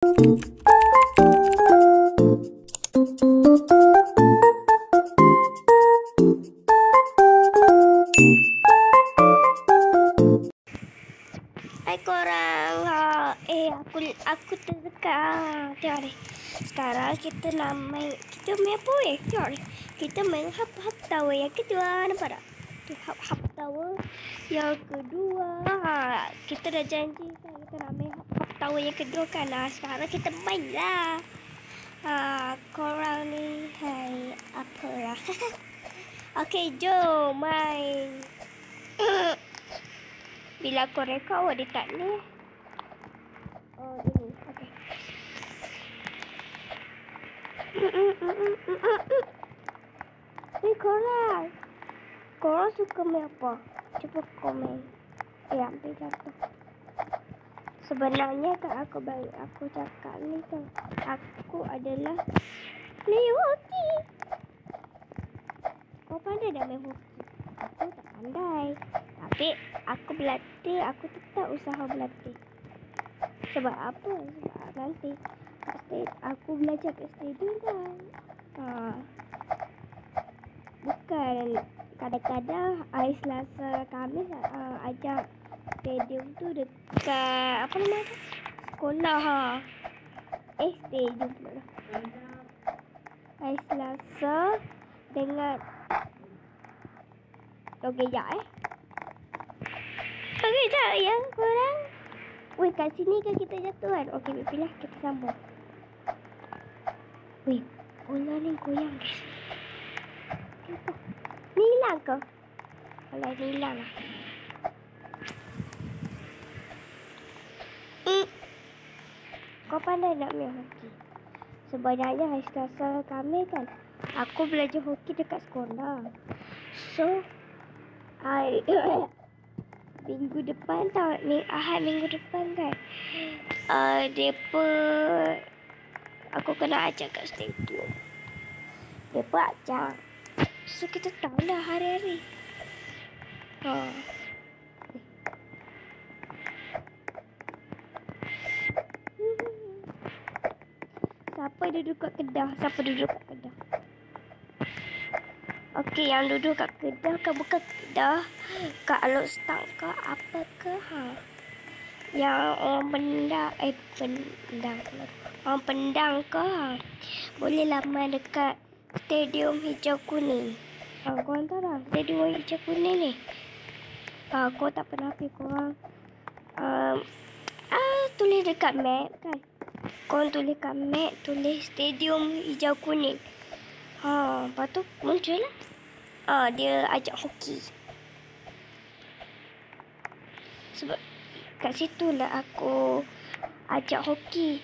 Hai korang. Aku terdekat. Tengok ni. Sekarang kita nak main. Kita main apa Tengok ni. Kita main hap tower yang kedua. Nampak tak? Tu hap tower yang kedua. Kita dah janji kan kita nak main hap tower yang kedua kan. Sekarang kita main lah. Korang ni hai apalah. Okey, jom main. Bila aku rekod dekat ni. Oh, ini. Okey. Ni korang. Korang suka main apa? Cuba komen. Ambil contoh. Sebenarnya kan aku cakap ni kan. Aku adalah player hoki. Kau pandai dah main hoki? Aku tak pandai. Tapi aku berlatih, aku tetap usaha berlatih. Sebab apa? Sebab nanti aku belajar kat stadium kan. Bukan kadang-kadang hari Selasa Khamis ajak stadium tu dekat apa nama tu? Sekolah stadium pula. Hari Selasa dengan Okey, jap Okey, jap ya korang. Weh, kat sini kan kita jatuh kan? Okey, pilih kita sambung. Weh, bola ni goyang guys. Ni hilang ke? Alah, ni hilang lah. Kau pandai nak main hoki? Sebenarnya hari Selasa kami kan, aku belajar hoki dekat sekolah. So, minggu depan tau, Ahad minggu depan kan, aku kena ajak kat stadium. Mereka ajak. So, kita tahulah hari-hari. Siapa duduk kat Kedah? Okey, yang duduk kat Kedah kan bukan Kedah. Kat Alokstang ke apa ke? Yang orang orang Pendang ke? Bolehlah main dekat Stadium Hijau Kuning. Korang tahu tak? Stadium Hijau Kuning ni. Kau tak pernah pergi korang. Tulis dekat map kan. Korang tulis kat map, tulis Stadium Hijau Kuning. Lepas tu muncul lah. Dia ajak hoki. Sebab kat situ lah aku ajak hoki.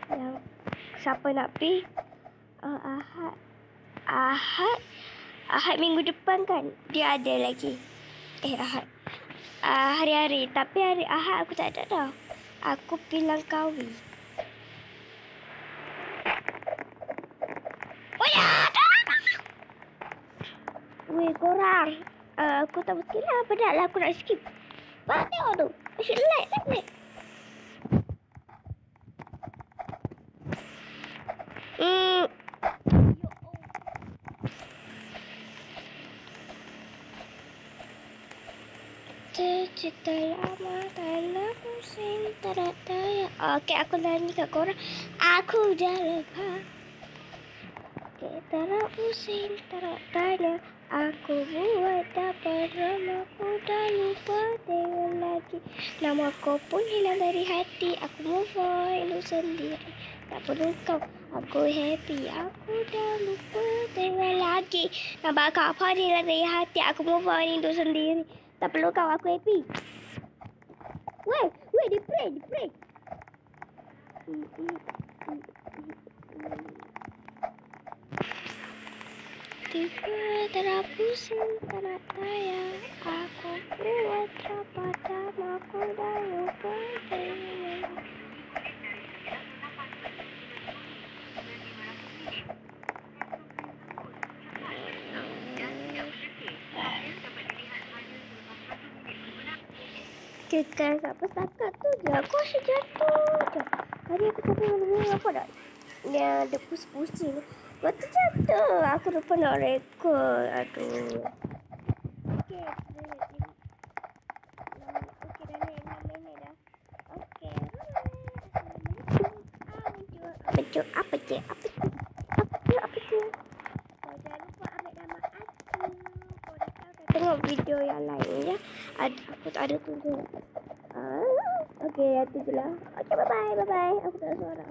Yang siapa nak pergi Ahad minggu depan kan dia ada lagi. Hari-hari. Tapi hari Ahad aku tak ada dah. Aku pergi Langkawi. Weh korang, aku tak mesti lah. Padahal aku nak skip. Tengok tu. Asyik like. Cerita lama dalam pusing tak daya. Okey, aku nyanyi kat korang. Aku dah lepas. Kita tak pusing tak tanya. Aku buat dapat namaku dah lupa. Tengok lagi. Nama kau pun hilang dari hati. Aku move on hidup sendiri. Tak perlu kau. Aku happy. Aku dah lupa. Tengok lagi. Nama kau pun hilang dari hati. Aku move on hidup sendiri. Tak perlu kau. Aku happy. Weh, dia pray. Tiba terapusing tak daya. Aku buat apa aku dah lupa. Kan siapa setakat tu je. Aku asyik jatuh je. Tadi aku sampai mana-mana apa dah. Dia ada pusing-pusing. Lepas tu jatuh. Aku lupa nak rekod. Aduh. Okay. Okay dah ni. 6 minit dah. Okay. Apa tu? Apa tu? Jangan lupa ambil nama aku. Korang tengok video yang lain ya. Aku tak ada tunjuk. Okay, itu je lah. Okay, bye-bye. Aku tak ada suara.